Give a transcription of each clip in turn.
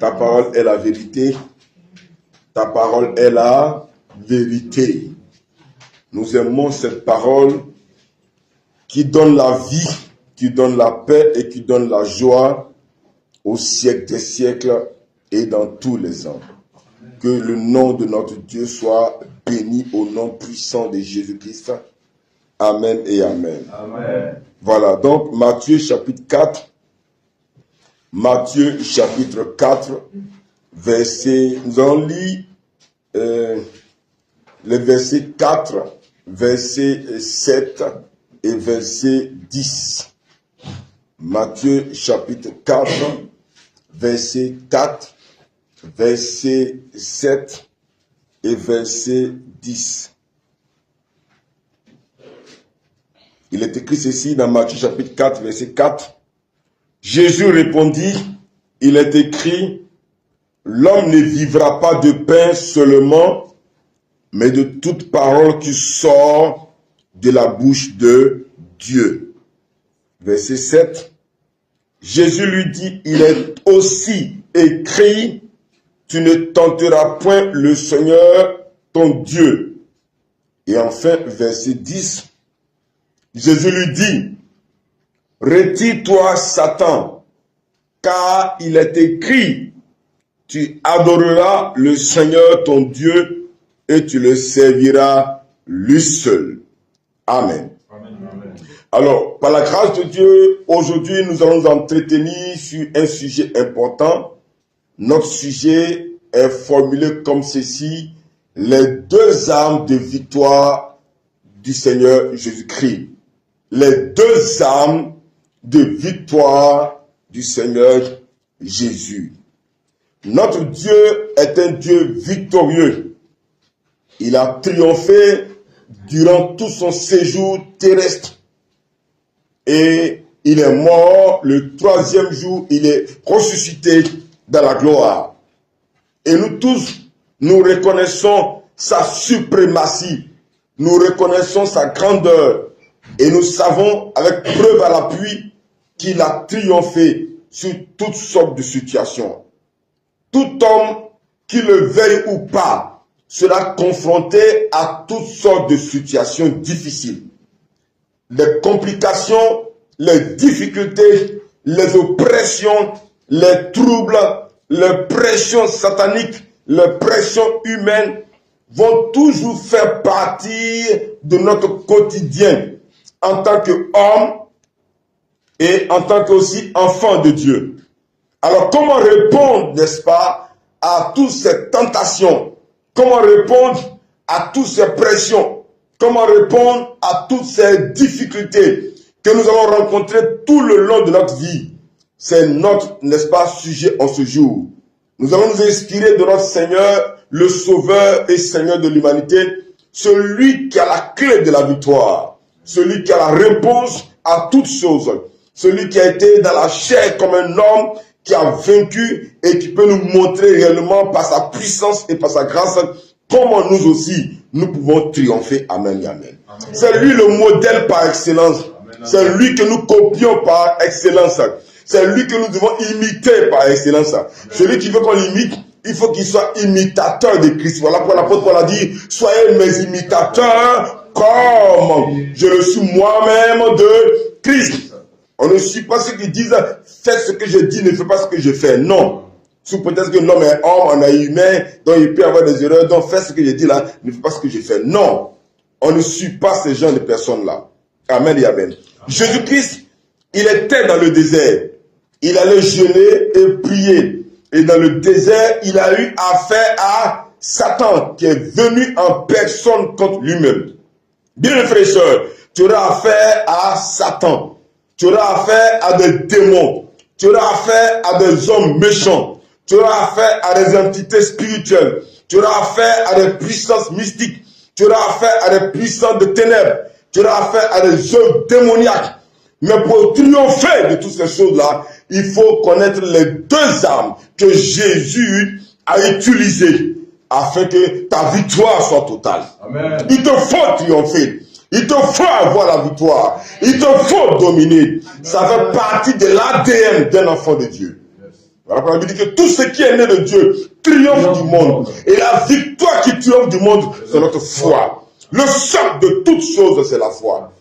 Ta parole est la vérité. Ta parole est la vérité. Nous aimons cette parole qui donne la vie, qui donne la paix et qui donne la joie au siècle des siècles et dans tous les ans. Que le nom de notre Dieu soit béni au nom puissant de Jésus-Christ. Amen et amen. Amen. Voilà, donc Matthieu chapitre 4. Matthieu chapitre 4, verset, nous allons lire les versets 4, verset 7 et verset 10. Matthieu chapitre 4, verset 4, verset 7 et verset 10. Il est écrit ceci dans Matthieu chapitre 4, verset 4. Jésus répondit, il est écrit, l'homme ne vivra pas de pain seulement, mais de toute parole qui sort de la bouche de Dieu. Verset 7. Jésus lui dit, il est aussi écrit, tu ne tenteras point le Seigneur ton Dieu. Et enfin, verset 10. Jésus lui dit, retire-toi, Satan, car il est écrit, tu adoreras le Seigneur ton Dieu et tu le serviras lui seul. Amen. Amen. Amen. Alors, par la grâce de Dieu, aujourd'hui, nous allons nous entretenir sur un sujet important. Notre sujet est formulé comme ceci, les deux armes de victoire du Seigneur Jésus-Christ. Les deux armes de victoire du Seigneur Jésus. Notre Dieu est un Dieu victorieux. Il a triomphé durant tout son séjour terrestre. Et il est mort le troisième jour, il est ressuscité dans la gloire. Et nous tous, nous reconnaissons sa suprématie. Nous reconnaissons sa grandeur. Et nous savons, avec preuve à l'appui, qu'il a triomphé sur toutes sortes de situations. Tout homme, qui le veuille ou pas, sera confronté à toutes sortes de situations difficiles. Les complications, les difficultés, les oppressions, les troubles, les pressions sataniques, les pressions humaines vont toujours faire partie de notre quotidien en tant qu'homme et en tant qu'aussi enfant de Dieu. Alors comment répondre, n'est-ce pas, à toutes ces tentations? Comment répondre à toutes ces pressions? Comment répondre à toutes ces difficultés que nous allons rencontrer tout le long de notre vie? C'est notre, n'est-ce pas, sujet en ce jour. Nous allons nous inspirer de notre Seigneur, le Sauveur et Seigneur de l'humanité, celui qui a la clé de la victoire, celui qui a la réponse à toutes choses, celui qui a été dans la chair comme un homme, qui a vaincu et qui peut nous montrer réellement par sa puissance et par sa grâce comment nous aussi, nous pouvons triompher. Amen et amen. Amen. C'est lui le modèle par excellence. Amen. C'est lui que nous copions par excellence. C'est lui que nous devons imiter par excellence. Amen. Celui qui veut qu'on l'imite, il faut qu'il soit imitateur de Christ. Voilà pourquoi l'apôtre Paul a dit, soyez mes imitateurs comme je le suis moi-même de Christ. On ne suit pas ceux qui disent, faites ce que je dis, ne faites pas ce que je fais. Non. Sous prétexte que l'homme est homme, on est humain, donc il peut avoir des erreurs, donc faites ce que je dis là, ne faites pas ce que je fais. Non. On ne suit pas ces genre de personnes-là. Amen et amen. Jésus-Christ, il était dans le désert. Il allait jeûner et prier. Et dans le désert, il a eu affaire à Satan, qui est venu en personne contre lui-même. Bien, mes frères et sœurs, tu auras affaire à Satan. Tu auras affaire à des démons. Tu auras affaire à des hommes méchants. Tu auras affaire à des entités spirituelles. Tu auras affaire à des puissances mystiques. Tu auras affaire à des puissances de ténèbres. Tu auras affaire à des œuvres démoniaques. Mais pour triompher de toutes ces choses-là, il faut connaître les deux armes que Jésus a utilisées afin que ta victoire soit totale. Amen. Il te faut triompher. Il te faut avoir la victoire. Il te faut dominer. Ça fait partie de l'ADN d'un enfant de Dieu. La Bible dit que tout ce qui est né de Dieu triomphe du monde. Et la victoire qui triomphe du monde, c'est notre foi. Le socle de toutes choses, c'est la foi.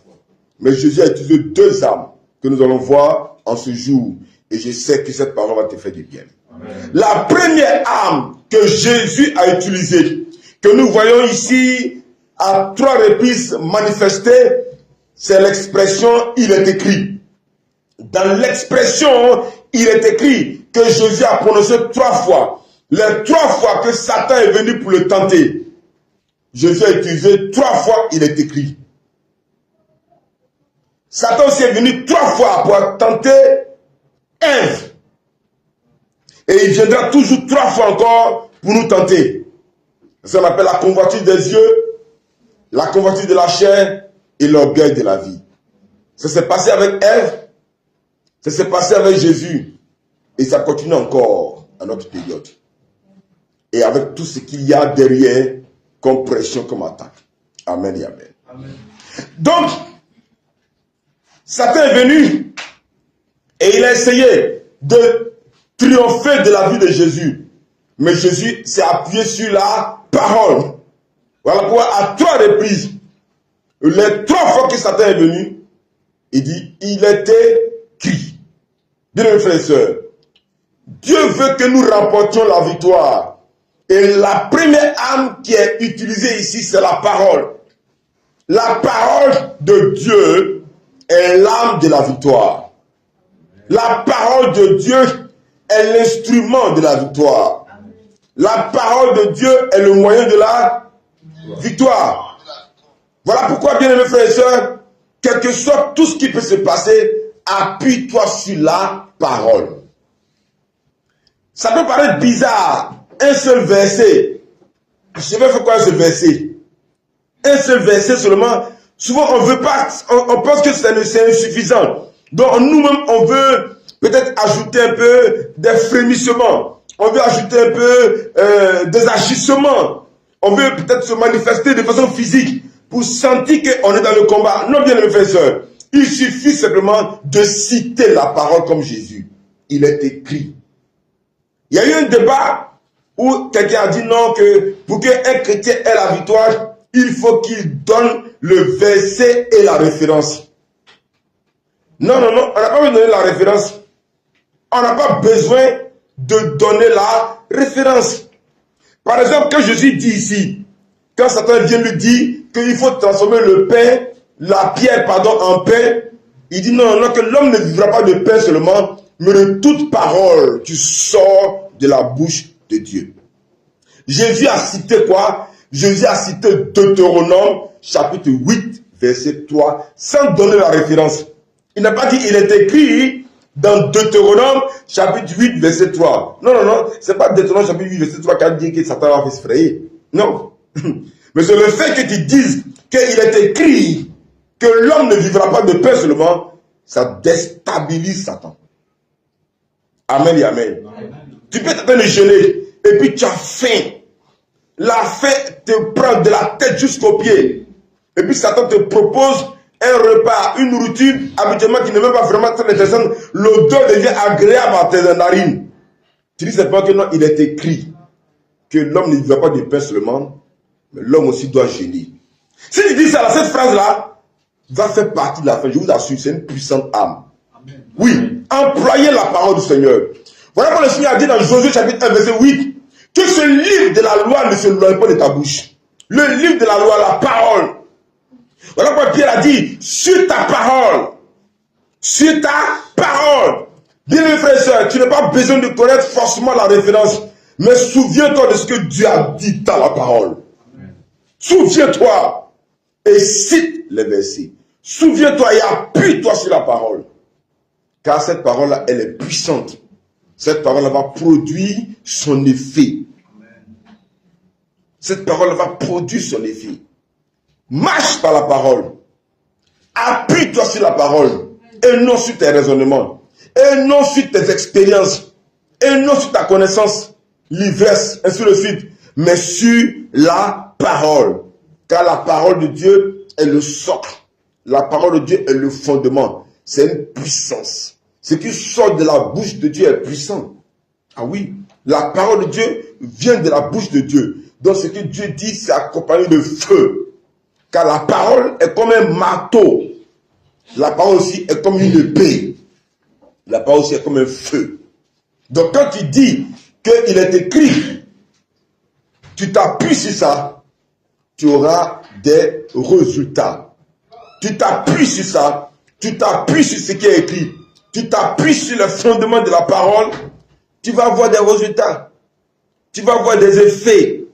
Mais Jésus a utilisé deux armes que nous allons voir en ce jour. Et je sais que cette parole va te faire du bien. Amen. La première arme que Jésus a utilisée, que nous voyons ici à 3 reprises manifestée, c'est l'expression « il est écrit ». Dans l'expression « il est écrit » que Jésus a prononcé 3 fois, les 3 fois que Satan est venu pour le tenter, Jésus a utilisé 3 fois « il est écrit ». Satan aussi est venu 3 fois pour tenter Ève. Et il viendra toujours 3 fois encore pour nous tenter. Ça qu'on appelle la convoitise des yeux, la convoitise de la chair et l'orgueil de la vie. Ça s'est passé avec Ève, ça s'est passé avec Jésus. Et ça continue encore à notre période. Et avec tout ce qu'il y a derrière comme pression, comme attaque. Amen et amen. Amen. Donc, Satan est venu et il a essayé de triompher de la vie de Jésus. Mais Jésus s'est appuyé sur la parole. Voilà pourquoi à 3 reprises, les 3 fois que Satan est venu, il dit, il était écrit. Bien mes frères et sœurs, Dieu veut que nous remportions la victoire. Et la première arme qui est utilisée ici, c'est la parole. La parole de Dieu est l'arme de la victoire. La parole de Dieu est l'instrument de la victoire. La parole de Dieu est le moyen de la victoire. Voilà pourquoi, bien aimés frères et sœurs, quel que soit tout ce qui peut se passer, appuie-toi sur la parole. Ça peut paraître bizarre, un seul verset. Je vais faire quoi ce verset? Un seul verset seulement. Souvent on veut pas, on pense que c'est insuffisant. Donc nous-mêmes on veut peut-être ajouter un peu des frémissements. On veut ajouter un peu des agissements. On veut peut-être se manifester de façon physique pour sentir qu'on est dans le combat. Non, bien mes frères et sœurs. Il suffit simplement de citer la parole comme Jésus. Il est écrit. Il y a eu un débat où quelqu'un a dit non, que pour qu'un chrétien ait la victoire, il faut qu'il donne le verset et la référence. Non, on n'a pas besoin de donner la référence. On n'a pas besoin de donner la référence. Par exemple, quand Jésus dit ici, quand Satan vient lui dire qu'il faut transformer le pain, la pierre, en pain, il dit non, que l'homme ne vivra pas de pain seulement, mais de toute parole qui sort de la bouche de Dieu. Jésus a cité quoi? Jésus a cité Deutéronome, chapitre 8, verset 3, sans donner la référence. Il n'a pas dit, il est écrit dans Deutéronome, chapitre 8, verset 3. Non, c'est pas Deutéronome, chapitre 8, verset 3 qui a dit que Satan va s'effrayer. Non. Mais c'est le fait que tu dises qu'il est écrit que l'homme ne vivra pas de pain seulement, ça déstabilise Satan. Amen et amen. Amen. Tu peux t'attendre de jeûner et puis tu as faim. La faim te prend de la tête jusqu'aux pieds. Et puis Satan te propose un repas, une nourriture habituellement qui n'est même pas vraiment très intéressante. L'odeur devient agréable à tes narines. Tu dis simplement que non, il est écrit que l'homme ne vivra pas de pain seulement, mais l'homme aussi doit jeûner. Si tu dis ça, cette phrase-là va faire partie de la fin. Je vous assure, c'est une puissante âme. Amen. Oui, employez la parole du Seigneur. Voilà pourquoi le Seigneur a dit dans Josué chapitre 1, verset 8, que ce livre de la loi ne se loin pas de ta bouche. Le livre de la loi, la parole. Voilà pourquoi Pierre a dit, sur ta parole. Sur ta parole. Bien mes frères et sœurs, tu n'as pas besoin de connaître forcément la référence, mais souviens-toi de ce que Dieu a dit dans la parole. Souviens-toi et cite les versets. Souviens-toi et appuie-toi sur la parole. Car cette parole-là, elle est puissante. Cette parole va produire son effet. Cette parole va produire son effet. Marche par la parole. Appuie-toi sur la parole. Et non sur tes raisonnements. Et non sur tes expériences. Et non sur ta connaissance. L'ivresse, ainsi de suite. Mais sur la parole. Car la parole de Dieu est le socle. La parole de Dieu est le fondement. C'est une puissance. Ce qui sort de la bouche de Dieu est puissant. Ah oui, la parole de Dieu vient de la bouche de Dieu. Donc ce que Dieu dit, c'est accompagné de feu. Car la parole est comme un marteau. La parole aussi est comme une épée. La parole aussi est comme un feu. Donc quand tu dis qu'il est écrit, tu t'appuies sur ça, tu auras des résultats. Tu t'appuies sur ça, tu t'appuies sur ce qui est écrit, tu t'appuies sur le fondement de la parole, tu vas avoir des résultats. Tu vas avoir des effets.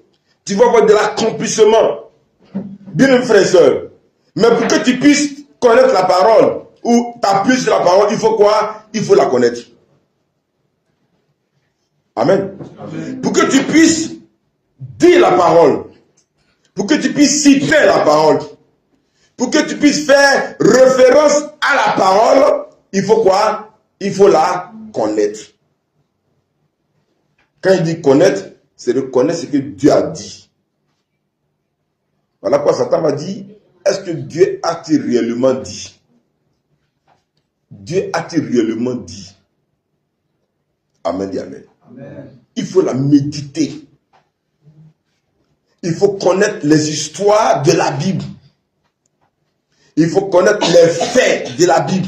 Tu vas avoir de l'accomplissement. Bien, mes frères et sœurs. Mais pour que tu puisses connaître la parole, ou t'appuyer sur la parole, il faut quoi? Il faut la connaître. Amen. Amen. Pour que tu puisses dire la parole, pour que tu puisses citer la parole, pour que tu puisses faire référence à la parole, il faut quoi? Il faut la connaître. Quand il dit connaître, c'est de connaître ce que Dieu a dit. Voilà pourquoi Satan m'a dit, est-ce que Dieu a-t-il réellement dit? Dieu a-t-il réellement dit? Amen et amen. Amen. Il faut la méditer. Il faut connaître les histoires de la Bible. Il faut connaître les faits de la Bible.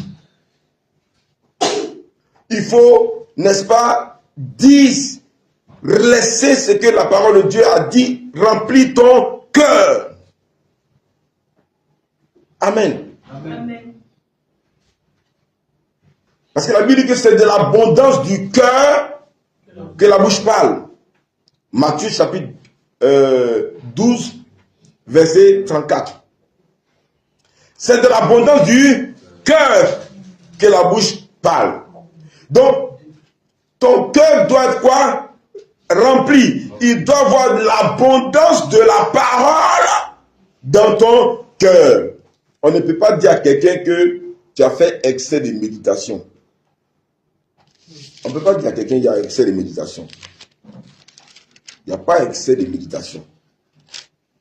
Il faut, n'est-ce pas, laisser ce que la parole de Dieu a dit, remplir ton cœur. Amen. Amen. Parce que la Bible dit que c'est de l'abondance du cœur que la bouche parle. Matthieu chapitre 12, verset 34. C'est de l'abondance du cœur que la bouche parle. Donc, ton cœur doit être quoi? Rempli. Il doit avoir de l'abondance de la parole dans ton cœur. On ne peut pas dire à quelqu'un que tu as fait excès de méditation. On ne peut pas dire à quelqu'un qu'il y a excès de méditation. Il n'y a pas excès de méditation.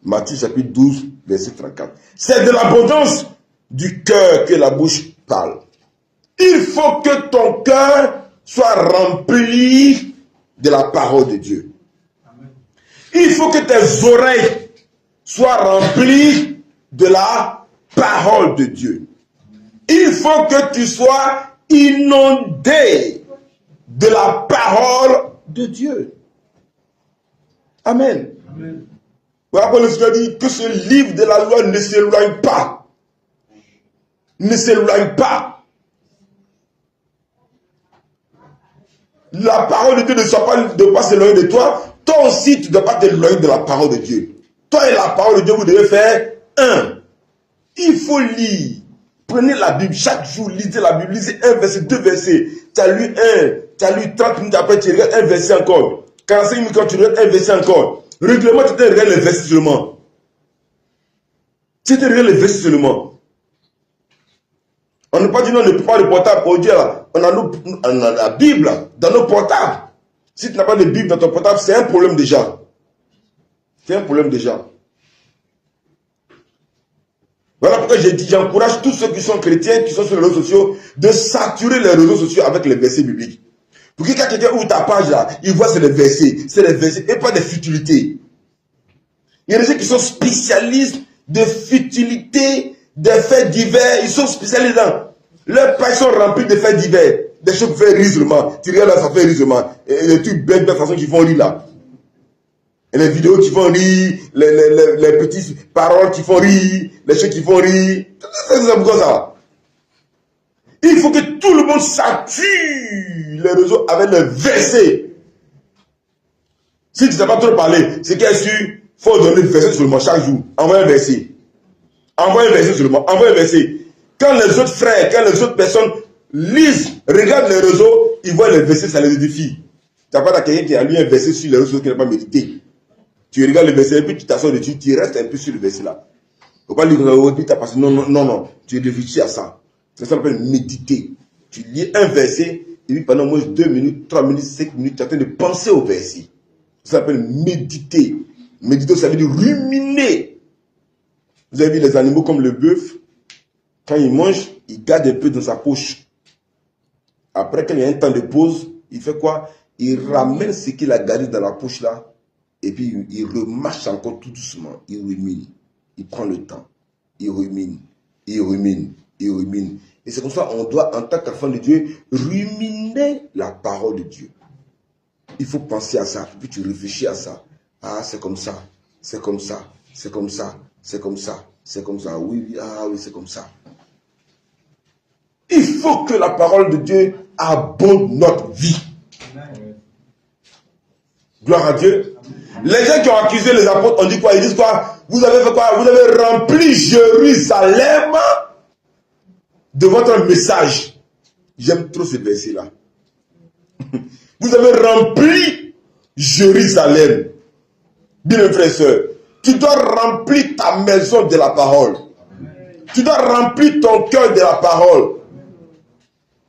Matthieu chapitre 12, verset 34. C'est de l'abondance du cœur que la bouche parle. Il faut que ton cœur soit rempli de la parole de Dieu. Il faut que tes oreilles soient remplies de la parole de Dieu. Il faut que tu sois inondé de la parole de Dieu. Amen. Amen. Voilà pourquoi le Seigneur dit que ce livre de la loi ne s'éloigne pas. Ne s'éloigne pas. La parole de Dieu ne doit pas s'éloigner de toi. Toi aussi, tu ne dois pas t'éloigner de la parole de Dieu. Toi et la parole de Dieu, vous devez faire un. Il faut lire. Prenez la Bible chaque jour, lisez la Bible, lisez un verset, deux versets. Tu as lu 30 minutes après, tu regardes un verset encore. 45 minutes quand tu regardes un verset encore. Régulièrement, tu te regardes les versets seulement. Tu te regardes les versets seulement. On ne peut pas dire non, on ne peut pas le portable. Oh Dieu, on a la Bible dans nos portables. Si tu n'as pas de Bible dans ton portable, c'est un problème déjà. C'est un problème déjà. Voilà pourquoi j'encourage tous ceux qui sont chrétiens, qui sont sur les réseaux sociaux, de saturer les réseaux sociaux avec les versets bibliques. Pour que quand quelqu'un ouvre ta page là, il voit c'est les versets, et pas des futilités. Il y a des gens qui sont spécialistes de futilités, des faits divers, ils sont spécialisés dans. Leurs pages sont remplies de faits divers, des choses qui font rire seulement. Tu regardes là, ça fait rire seulement. Et les trucs bêtes de façon qui font rire là. Et les vidéos qui font rire, les petites paroles qui font rire, les choses qui font rire. C'est pourquoi ça. Il faut que tout le monde sature les réseaux avec les versets. Si tu ne sais pas trop parler, c'est qu'il y a sûr, il faut donner le verset seulement chaque jour. Envoie un verset. Envoie un verset seulement. Envoie un verset. Quand les autres frères, quand les autres personnes lisent, regardent les réseaux, ils voient les versets, ça les édifie. Tu n'as pas quelqu'un qui a lu un verset sur les réseaux qui n'a pas médité. Tu regardes le verset et puis tu t'assois dessus, tu restes un peu sur le verset là. Il ne faut pas lire le puis tu as passé. Non. Tu réfléchis à ça. Ça s'appelle méditer. Tu lis un verset et puis pendant moins 2 minutes, 3 minutes, 5 minutes, tu es en train de penser au verset. Ça s'appelle méditer. Méditer, ça veut dire ruminer. Vous avez vu les animaux comme le bœuf, quand il mange, il garde un peu dans sa poche. Après, quand il y a un temps de pause, il fait quoi? il ramène ce qu'il a gardé dans la poche là, et puis il remarche encore tout doucement, il rumine, il prend le temps, il rumine, il rumine, il rumine. Et c'est comme ça on doit, en tant qu'enfant de Dieu, ruminer la parole de Dieu. Il faut penser à ça, puis tu réfléchis à ça. Ah, c'est comme ça, c'est comme ça, c'est comme ça, c'est comme ça, c'est comme ça, oui, ah oui, c'est comme ça. Il faut que la parole de Dieu abonde notre vie. Gloire à Dieu. Les gens qui ont accusé les apôtres, on dit quoi? Ils disent quoi? Vous avez fait quoi? Vous avez rempli Jérusalem de votre message. J'aime trop ce verset-là. Vous avez rempli Jérusalem. Bien, frère et soeur, tu dois remplir ta maison de la parole. Tu dois remplir ton cœur de la parole.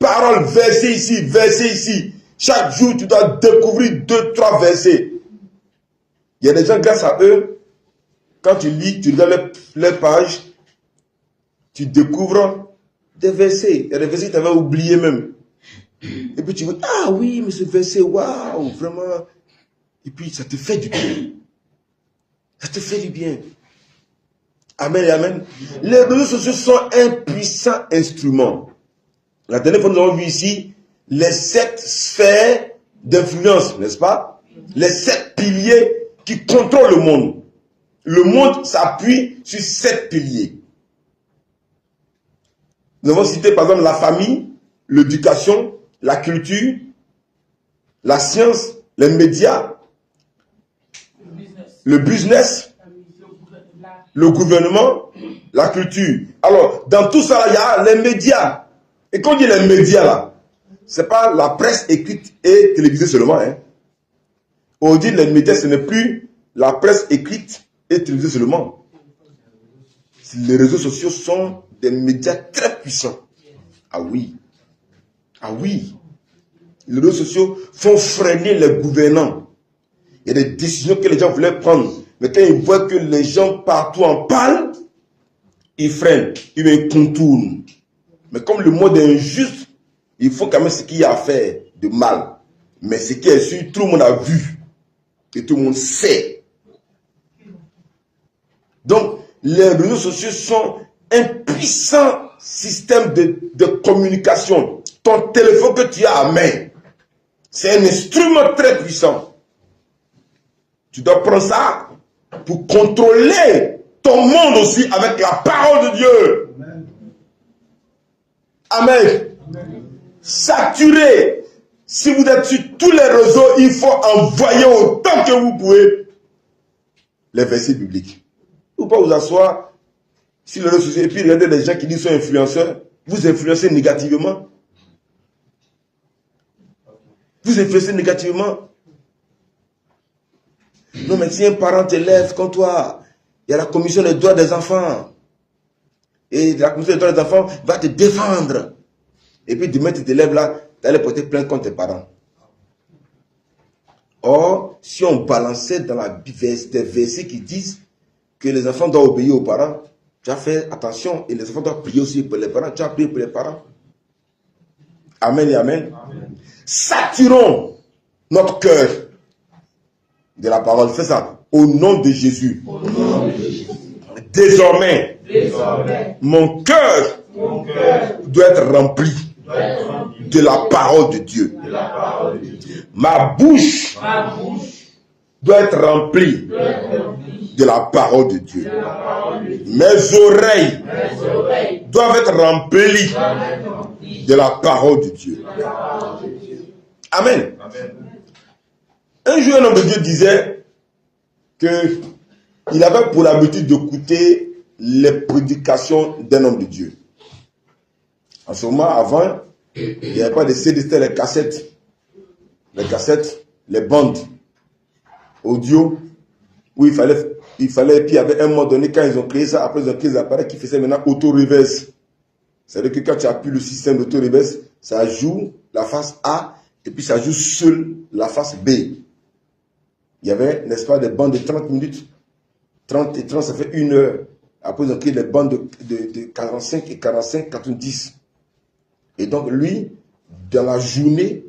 Parole, verset ici, verset ici. Chaque jour, tu dois découvrir 2, 3 versets. Il y a des gens, grâce à eux, quand tu lis, tu regardes les pages, tu découvres des versets. Il y a des versets que tu avais oubliés même. Et puis tu dis, ah oui, mais ce verset, waouh, vraiment. Et puis ça te fait du bien. Ça te fait du bien. Amen et amen. Les réseaux sociaux sont un puissant instrument. La dernière fois, nous avons vu ici les 7 sphères d'influence, n'est-ce pas? Les 7 piliers qui contrôlent le monde. Le monde s'appuie sur 7 piliers. Nous avons cité par exemple la famille, l'éducation, la culture, la science, les médias, le business, le gouvernement, la culture. Alors, dans tout ça, il y a les médias. Et quand on dit les médias là, ce n'est pas la presse écrite et télévisée seulement. Hein. On dit les médias, ce n'est plus la presse écrite et télévisée seulement. Les réseaux sociaux sont des médias très puissants. Ah oui. Ah oui. Les réseaux sociaux font freiner les gouvernants. Il y a des décisions que les gens voulaient prendre. Mais quand ils voient que les gens partout en parlent, ils freinent, ils contournent. Mais comme le monde est injuste, il faut quand même ce qu'il y a à faire de mal. Mais ce qui est sûr, tout le monde a vu. Et tout le monde sait. Donc, les réseaux sociaux sont un puissant système de communication. Ton téléphone que tu as à main, c'est un instrument très puissant. Tu dois prendre ça pour contrôler ton monde aussi avec la parole de Dieu. Amen. Amen. Saturé. Si vous êtes sur tous les réseaux, il faut envoyer autant que vous pouvez les versets bibliques. Vous ne pouvez pas vous asseoir sur les réseaux sociaux et puis regarder les gens qui disent sont influenceurs. Vous influencez négativement. Vous influencez négativement. Non, mais si un parent t'élève comme toi, il y a la commission des droits des enfants. Et la commission des droits des enfants va te défendre. Et puis demain, tu t'élèves là, tu allais porter plainte contre tes parents. Or, si on balançait dans la des versets qui disent que les enfants doivent obéir aux parents, tu as fait attention. Et les enfants doivent prier aussi pour les parents. Tu as prié pour les parents. Amen et amen. Amen. Saturons notre cœur de la parole. Fais ça. Au nom de Jésus. Au nom de Jésus. Désormais, mon cœur doit être rempli de la parole de Dieu. Ma bouche doit être remplie de la parole de Dieu. Mes oreilles doivent être remplies de la parole de Dieu. Amen. Un jour, un homme de Dieu disait qu'il avait pour l'habitude d'écouter les prédications d'un homme de Dieu. En ce moment, avant, il n'y avait pas de CD, c'était les cassettes. Les cassettes, les bandes audio, où il fallait, puis il y avait un moment donné, quand ils ont créé ça, après ils ont créé des appareils qui faisaient maintenant auto-reverse. C'est-à-dire que quand tu appuies le système d'auto-reverse, ça joue la face A, et puis ça joue seul la face B. Il y avait, n'est-ce pas, des bandes de 30 minutes. 30 et 30, ça fait 1 heure. Après, ils ont créé les bandes de 45 et 45, 90. Et donc, lui, dans la journée,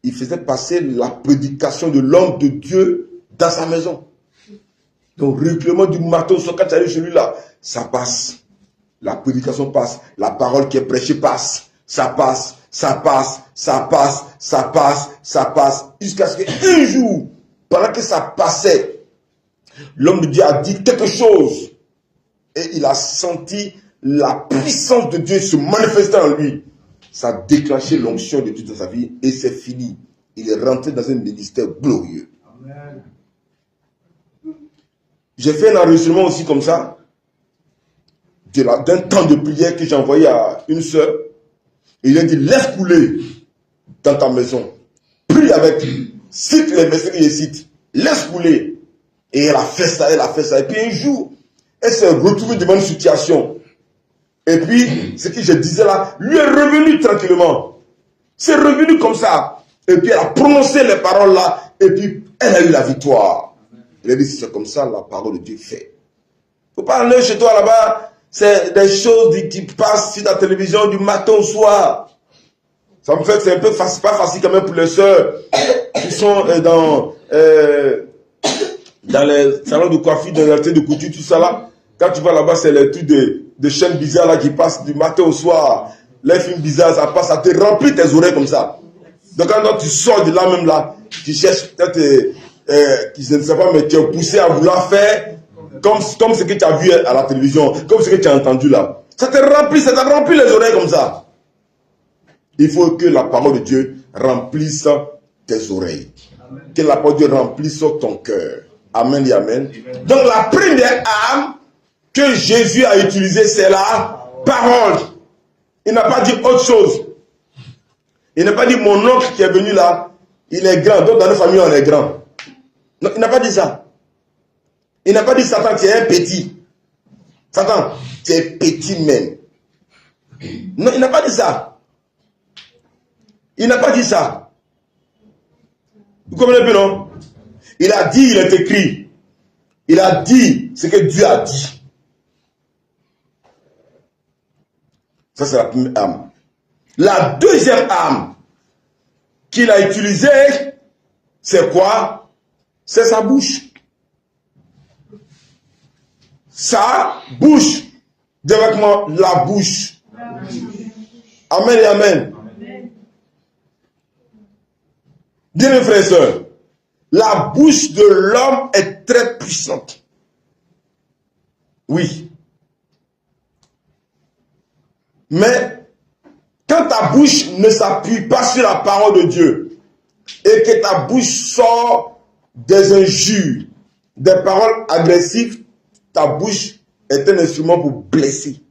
il faisait passer la prédication de l'homme de Dieu dans sa maison. Donc, régulièrement du matin au soir, quand tu arrives chez lui là, ça passe. La prédication passe. La parole qui est prêchée passe. Ça passe, ça passe, ça passe, ça passe, ça passe. Jusqu'à ce qu'un jour, pendant que ça passait, l'homme de Dieu a dit quelque chose. Et il a senti la puissance de Dieu se manifester en lui. Ça a déclenché l'onction de Dieu dans sa vie et c'est fini. Il est rentré dans un ministère glorieux. Amen. J'ai fait un enregistrement aussi comme ça, d'un temps de prière que j'ai envoyé à une sœur. Il a dit, laisse couler dans ta maison. Prie avec, cite les versets qu'il cite. Laisse couler. Et elle a fait ça, elle a fait ça. Et puis un jour, elle s'est retrouvée devant une situation. Et puis, ce que je disais là, lui est revenu tranquillement. C'est revenu comme ça. Et puis elle a prononcé les paroles là. Et puis, elle a eu la victoire. Il a dit, c'est comme ça la parole de Dieu fait. Faut pas aller chez toi là-bas. C'est des choses qui passent sur la télévision du matin au soir. Ça me fait que c'est un peu facile, pas facile quand même pour les sœurs qui sont dans les salons de coiffure, dans les ateliers de couture, tout ça là. Quand tu vas là-bas, c'est les trucs de chaînes bizarres là qui passent du matin au soir. Les films bizarres, ça passe, ça te remplit tes oreilles comme ça. Donc quand tu sors de là même là, tu cherches peut-être, je ne sais pas, mais tu es poussé à vouloir faire comme ce que tu as vu à la télévision, comme ce que tu as entendu là. Ça t'a rempli les oreilles comme ça. Il faut que la parole de Dieu remplisse tes oreilles. Amen. Que la parole de Dieu remplisse ton cœur. Amen et amen. Amen. Donc la première arme que Jésus a utilisée, c'est la parole. Il n'a pas dit autre chose. Il n'a pas dit mon oncle qui est venu là, il est grand. Donc dans notre famille, on est grand. Non, il n'a pas dit ça. Il n'a pas dit Satan, tu es un petit. Satan, tu es petit même. Non, il n'a pas dit ça. Il n'a pas dit ça. Vous comprenez bien, non? Il a dit, il est écrit. Il a dit ce que Dieu a dit. Ça, c'est la première arme. La deuxième arme qu'il a utilisée, c'est quoi? C'est sa bouche. Sa bouche. Dis avec moi, la bouche. Amen et amen. Dis mes frères et sœurs, la bouche de l'homme est très puissante. Oui. Mais quand ta bouche ne s'appuie pas sur la parole de Dieu et que ta bouche sort des injures, des paroles agressives, ta bouche est un instrument pour blesser.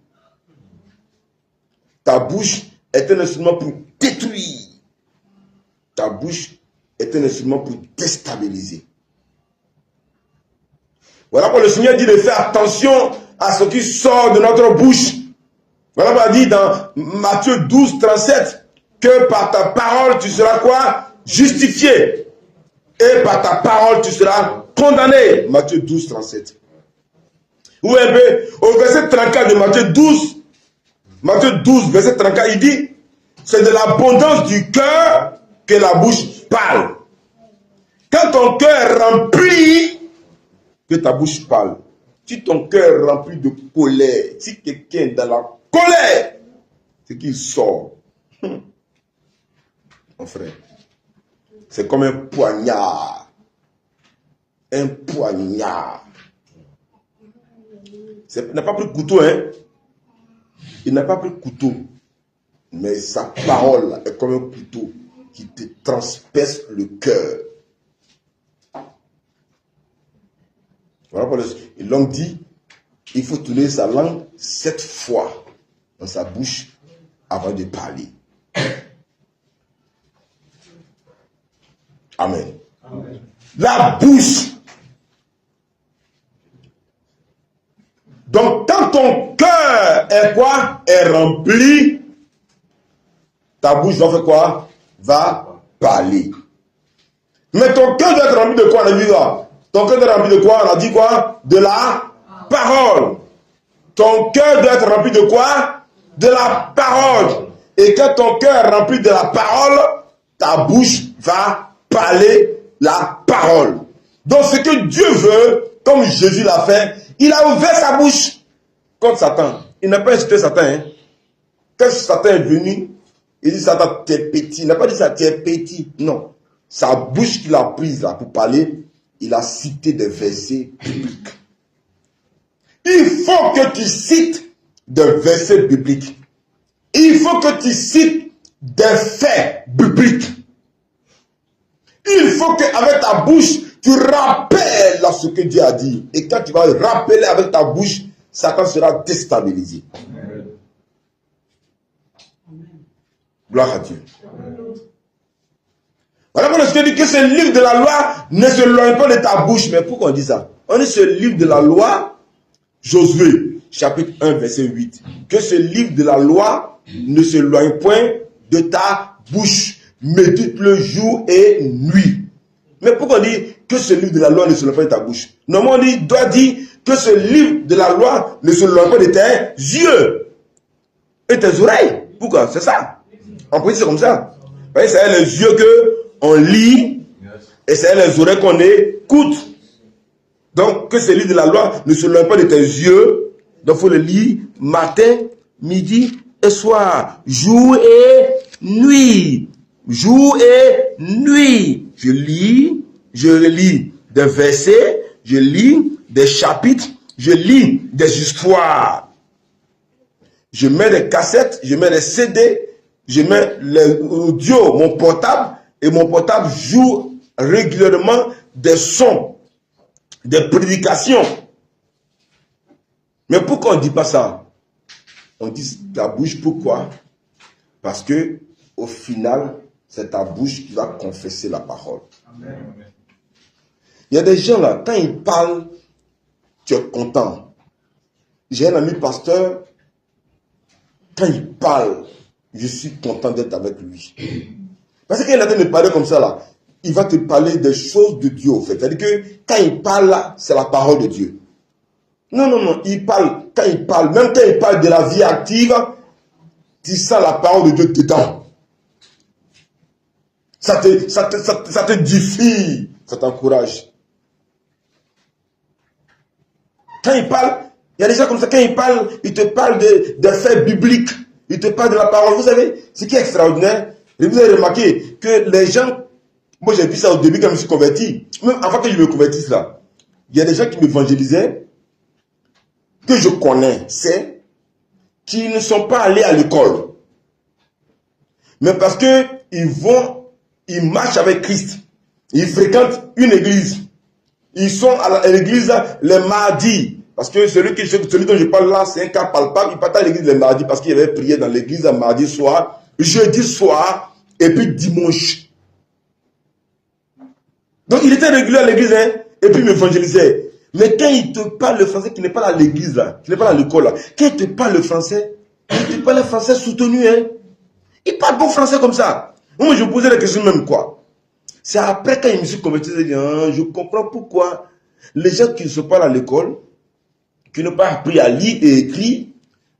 Ta bouche est un instrument pour détruire. Ta bouche est un instrument pour déstabiliser. Voilà pourquoi le Seigneur dit de faire attention à ce qui sort de notre bouche. Voilà pourquoi il dit dans Matthieu 12, 37 que par ta parole tu seras quoi? Justifié. Et par ta parole tu seras condamné. Matthieu 12, 37. Vous voyez, au verset 34 de Matthieu 12, verset 34, il dit, c'est de l'abondance du cœur que la bouche parle. Quand ton cœur est rempli, que ta bouche parle. Si ton cœur est rempli de colère, si quelqu'un est dans la colère, c'est qu'il sort. Mon frère, c'est comme un poignard. Un poignard. Il n'a pas pris couteau, hein. Il n'a pas pris couteau. Mais sa parole est comme un couteau qui te transperce le cœur. Voilà pourquoi l'homme dit, il faut tourner sa langue 7 fois dans sa bouche avant de parler. Amen. Amen. La bouche. Donc, quand ton cœur est quoi? Est rempli, ta bouche va faire quoi? Va parler. Mais ton cœur doit être rempli de quoi? On a dit quoi? Ton cœur doit être rempli de quoi? On a dit quoi? De la parole. Ton cœur doit être rempli de quoi? De la parole. Et quand ton cœur est rempli de la parole, ta bouche va parler la parole. Donc ce que Dieu veut, comme Jésus l'a fait, il a ouvert sa bouche contre Satan. Il n'a pas insulté Satan. Hein. Quand Satan est venu, il dit Satan, tu es petit. Il n'a pas dit ça, tu es petit. Non. Sa bouche qu'il a prise là pour parler, il a cité des versets bibliques. Il faut que tu cites des versets bibliques. Il faut que tu cites des faits bibliques. Il faut qu'avec ta bouche, tu rappelles à ce que Dieu a dit. Et quand tu vas rappeler avec ta bouche, Satan sera déstabilisé. Amen. Gloire à Dieu. Amen. Voilà pourquoi je dis que ce livre de la loi ne se loigne pas de ta bouche. Mais pourquoi on dit ça? On dit ce livre de la loi, Josué, chapitre 1, verset 8. Que ce livre de la loi ne se loigne point de ta bouche. Médite-le jour et nuit. Mais pourquoi on dit que ce livre de la loi ne se loigne pas de ta bouche? Normalement, on doit dire que ce livre de la loi ne se loigne pas de tes yeux et tes oreilles. Pourquoi? C'est ça. On peut dire c'est comme ça. Vous voyez, c'est les yeux qu'on lit et c'est les oreilles qu'on écoute. Donc, que ce livre de la loi ne se loigne pas de tes yeux. Donc, il faut le lire matin, midi et soir. Jour et nuit. Jour et nuit. Je lis des versets, je lis des chapitres, je lis des histoires. Je mets des cassettes, je mets des CD, je mets l'audio, mon portable, et mon portable joue régulièrement des sons, des prédications. Mais pourquoi on ne dit pas ça? On dit ta bouche, pourquoi? Parce que au final, c'est ta bouche qui va confesser la parole. Amen. Il y a des gens là, quand ils parlent, tu es content. J'ai un ami pasteur, quand il parle, je suis content d'être avec lui. Parce qu'il est en train de parler comme ça là, il va te parler des choses de Dieu au fait. C'est-à-dire que quand il parle là, c'est la parole de Dieu. Non, il parle, quand il parle, même quand il parle de la vie active, tu sens la parole de Dieu dedans. Ça te édifie, ça t'encourage. Quand il parle, il y a des gens comme ça, quand il parle, il te parle des faits bibliques, il te parle de la parole. Vous savez, ce qui est extraordinaire, et vous avez remarqué que les gens, moi j'ai vu ça au début quand je me suis converti, même avant que je me convertisse là, il y a des gens qui m'évangélisaient, que je connaissais, qui ne sont pas allés à l'école. Mais parce que ils marchent avec Christ. Ils fréquentent une église. Ils sont à l'église les mardis. Parce que celui dont je parle là, c'est un cas palpable. Il partait à l'église les mardis parce qu'il avait prié dans l'église mardi soir, jeudi soir et puis dimanche. Donc il était régulier à l'église et puis il m'évangélisait. Mais quand il te parle le français qui n'est pas à l'église là, qui n'est pas à l'école là, quand il te parle le français, il te parle le français soutenu. Il parle bon français comme ça. Moi, je posais la question même quoi. C'est après quand je me suis converti, je comprends pourquoi les gens qui ne sont pas à l'école, qui n'ont pas appris à lire et écrire,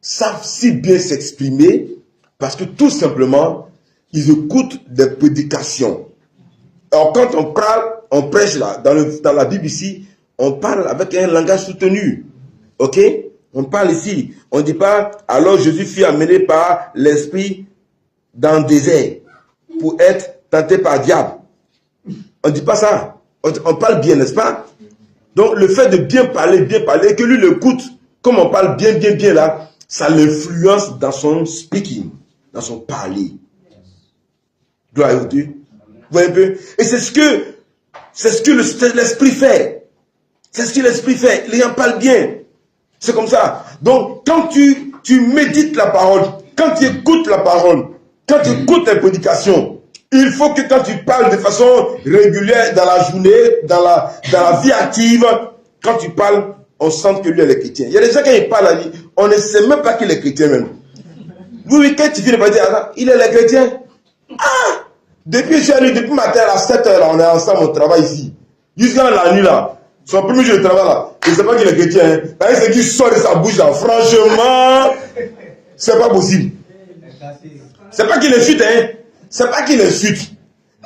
savent si bien s'exprimer parce que tout simplement, ils écoutent des prédications. Alors quand on prêche là, dans la Bible ici, on parle avec un langage soutenu. Ok? On parle ici. On ne dit pas, alors Jésus fut amené par l'esprit dans le désert pour être tenté par le diable. On ne dit pas ça. On parle bien, n'est-ce pas? Donc le fait de bien parler, que lui l'écoute, comme on parle bien là, ça l'influence dans son speaking, dans son parler. Gloire à Dieu. Vous voyez un peu? Et c'est ce que l'esprit fait. C'est ce que l'esprit fait. Les gens parlent bien. C'est comme ça. Donc quand tu médites la parole, quand tu écoutes la parole, quand tu écoutes les prédications, il faut que quand tu parles de façon régulière dans la journée, dans la vie active, quand tu parles, on sent que lui est chrétien. Il y a des gens quand ils parlent, on ne sait même pas qu'il est chrétien même. Oui, quand tu viens de pas dire, il est le chrétien. Ah! Depuis matin à 7 h, on est ensemble, on travaille ici. Jusqu'à la nuit là, son premier jour de travail là, je ne sais pas qu'il est chrétien. C'est qu'il sort de sa bouche là. Franchement, c'est pas possible. C'est pas qu'il insulte, c'est pas qu'il insulte.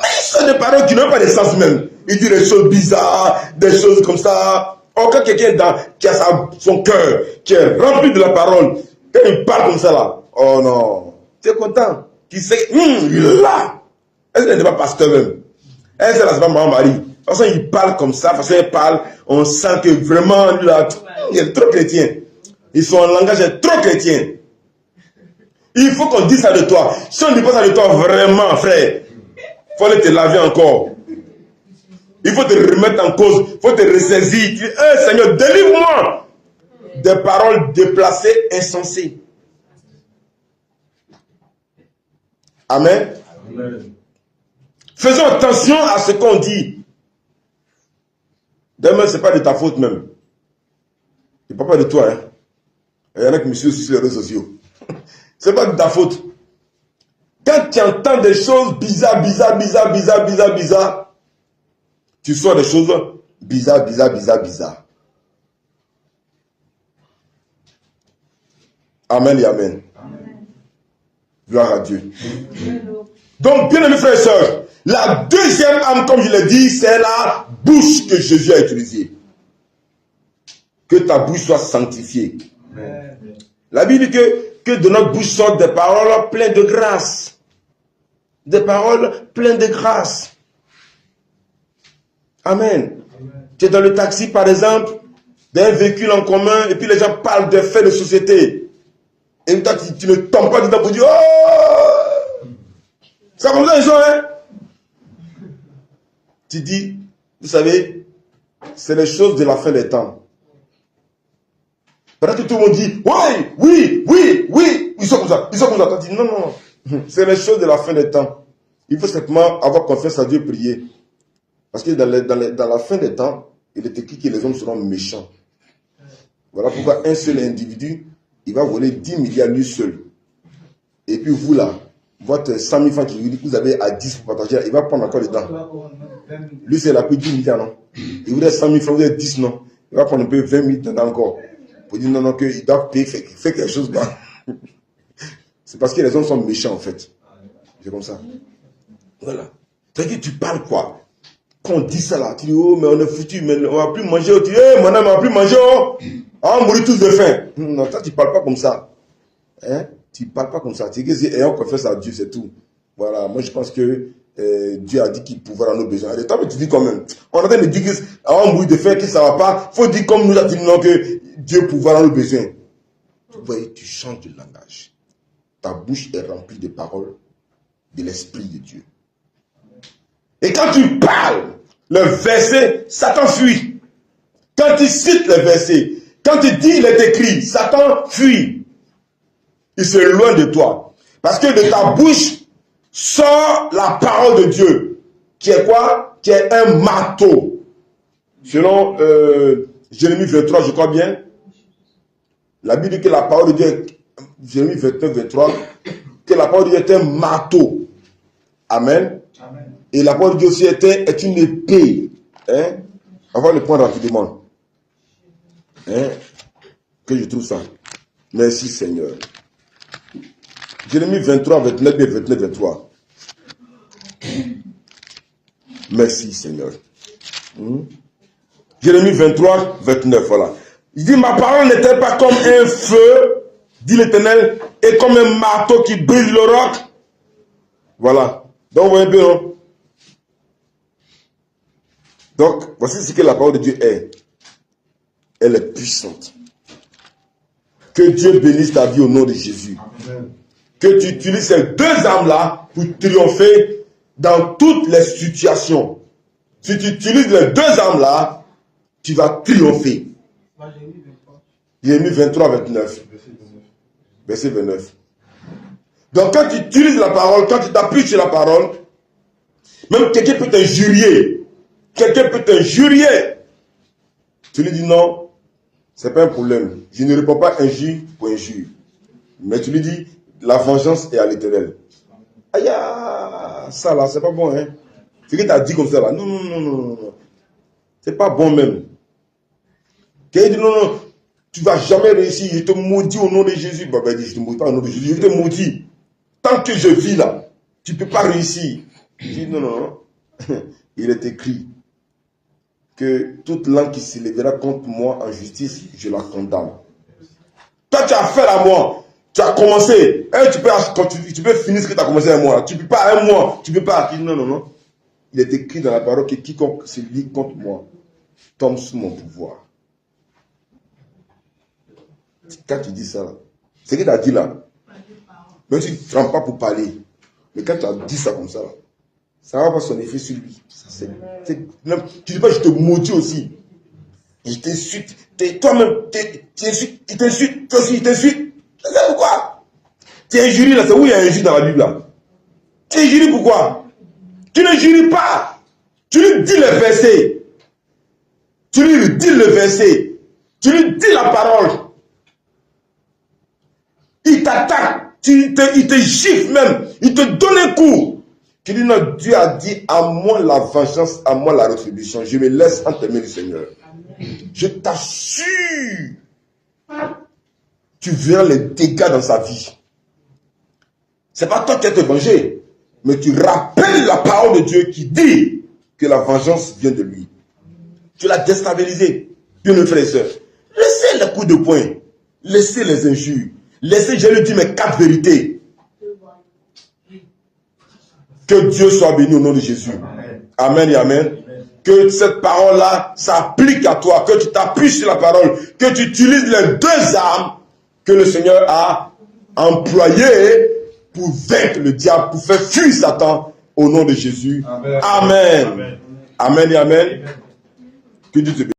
Mais il sort des paroles qui n'ont pas de sens même. Il dit des choses bizarres, des choses comme ça. Or, quand quelqu'un qui a son cœur, qui est rempli de la parole, quand il parle comme ça là, oh non, tu es content. Tu sais, il est là. Est-ce qu'elle n'est pas pasteur même? Est-ce que c'est pas Maman-Marie? De toute façon, il parle comme ça, de toute façon, il parle, on sent que vraiment, lui là, il est trop chrétien. Son langage est trop chrétien. Il faut qu'on dise ça de toi. Si on ne dit pas ça de toi, vraiment, frère, il faut aller te laver encore. Il faut te remettre en cause. Il faut te ressaisir. Tu dis, hey, Seigneur, délivre-moi des paroles déplacées, insensées. Amen. Amen. Faisons attention à ce qu'on dit. Demain, ce n'est pas de ta faute même. Ce n'est pas de toi. Hein. Il y en a qui me suivent sur les réseaux sociaux. Ce n'est pas de ta faute. Quand tu entends des choses bizarres, tu sors des choses bizarres. Amen et amen. Amen. Gloire à Dieu. Donc, bien aimés frères et sœurs, la deuxième âme, comme je l'ai dit, c'est la bouche que Jésus a utilisée. Que ta bouche soit sanctifiée. Amen. La Bible dit que de notre bouche sortent des paroles pleines de grâce. Des paroles pleines de grâce. Amen. Amen. Tu es dans le taxi, par exemple, d'un véhicule en commun, et puis les gens parlent des faits de société. Et toi, tu ne tombes pas dedans pour dire, oh! C'est comme ça, ils sont, hein? Tu dis, vous savez, c'est les choses de la fin des temps. Pendant que tout le monde dit, oui, ils sont comme ça. Tu dis, non. C'est les choses de la fin des temps. Il faut simplement avoir confiance à Dieu et prier. Parce que dans la fin des temps, il est écrit que les hommes seront méchants. Voilà pourquoi un seul individu, il va voler 10 milliards lui seul. Et puis vous là, votre 100 000 francs que vous avez à 10 pour partager, il va prendre encore dedans. Lui, c'est la plus 10 milliards, non? Il voudrait 100 000 francs, vous avez 10, non? Il va prendre un peu 20 000 dedans encore. Pour dire non, qu'il doit payer, faire quelque chose. C'est parce que les hommes sont méchants, en fait. C'est comme ça. Voilà. C'est-à-dire que tu parles quoi? Quand on dit ça là, tu dis, oh, mais on est foutu, mais on ne va plus manger. Tu dis, hey, mon âme, on ne va plus manger. Oh. On va mourir tous de faim. Non, toi, tu ne parles pas comme ça. Hein? Tu ne parles pas comme ça. Tu dis, ayons confiance à Dieu, c'est tout. Voilà. Moi, je pense que Dieu a dit qu'il pourvoira nos besoins. Et toi, mais tu dis quand même. On est en train de dire qu'on va mourir de faim, que ça ne va pas. Il faut dire comme nous a dit non, que Dieu pourvoira nos besoins. Vous voyez, tu changes de langage. Ta bouche est remplie de paroles de l'Esprit de Dieu. Et quand tu parles, le verset, Satan fuit. Quand tu cites le verset, quand tu dis il est écrit, Satan fuit. Il s'éloigne de toi. Parce que de ta bouche sort la parole de Dieu. Qui est quoi? Qui est un marteau. Selon Jérémie 23, je crois bien. La Bible dit que la parole de Dieu, Jérémie 29, 23, que la parole de Dieu est un marteau. Amen. Amen. Et la parole de Dieu aussi est une épée. Hein? On va le prendre rapidement. Hein? Que je trouve ça. Merci Seigneur. Jérémie 23, 29 et 29, 23. Merci Seigneur. Jérémie 23, 29, voilà. Il dit, ma parole n'est-elle pas comme un feu, dit l'Éternel, et comme un marteau qui brise le roc? Voilà. Donc, vous voyez un peu, non? Donc, voici ce que la parole de Dieu est. Elle est puissante. Que Dieu bénisse ta vie au nom de Jésus. Amen. Que tu utilises ces deux armes-là pour triompher dans toutes les situations. Si tu utilises les deux armes-là, tu vas triompher. Jérémie 23, 29. Verset 29. Donc quand tu utilises la parole, quand tu t'appuies sur la parole, même quelqu'un peut t'injurier. Quelqu'un peut t'injurier. Tu lui dis non, c'est pas un problème. Je ne réponds pas injure pour injure. Mais tu lui dis, la vengeance est à l'Éternel. Aïe, ça là, c'est pas bon, hein. Ce que tu as dit comme ça là, non. C'est pas bon même. Quelqu'un dit non, tu ne vas jamais réussir, je te maudis au nom de Jésus. Bah, dit, je ne te maudis pas au nom de Jésus, je te maudis. Tant que je vis là, tu ne peux pas réussir. Je dis non, non, non. Il est écrit que toute langue qui s'élèvera contre moi en justice, je la condamne. Toi, tu as fait à moi. Tu as commencé. Tu peux finir ce que tu as commencé à moi. Tu ne peux pas un mois. Tu ne peux pas. Je dis non, non, non. Il est écrit dans la parole que quiconque se lie contre moi tombe sous mon pouvoir. Quand tu dis ça, c'est ce que tu as dit là. Même si tu ne te rends pas pour parler. Mais quand tu as dit ça comme ça, ça va avoir son effet sur lui. Tu ne dis pas, je te maudis aussi. Je t'insulte. Toi-même, il t'insulte. Toi aussi, il t'insulte. C'est pourquoi? Tu es injurié là. C'est où il y a injure dans la Bible là? Tu es injurié pourquoi? Tu ne juries pas. Tu lui dis le verset. Tu lui dis le verset. Tu lui dis la parole. Il t'attaque. Il te gifle même. Il te donne un coup. Tu dis non, Dieu a dit à moi la vengeance, à moi la rétribution. Je me laisse entre les mains du Seigneur. Je t'assure. Tu verras les dégâts dans sa vie. C'est pas toi qui vas te venger. Mais tu rappelles la parole de Dieu qui dit que la vengeance vient de lui. Tu l'as déstabilisé. Bien, mes frères et sœurs. Laissez les coups de poing. Laissez les injures. Laissez, je lui dis mes 4 vérités. Que Dieu soit béni au nom de Jésus. Amen et amen. Que cette parole-là s'applique à toi. Que tu t'appuies sur la parole. Que tu utilises les 2 armes que le Seigneur a employées pour vaincre le diable, pour faire fuir Satan au nom de Jésus. Amen. Amen, amen et amen. Que Dieu te bénisse.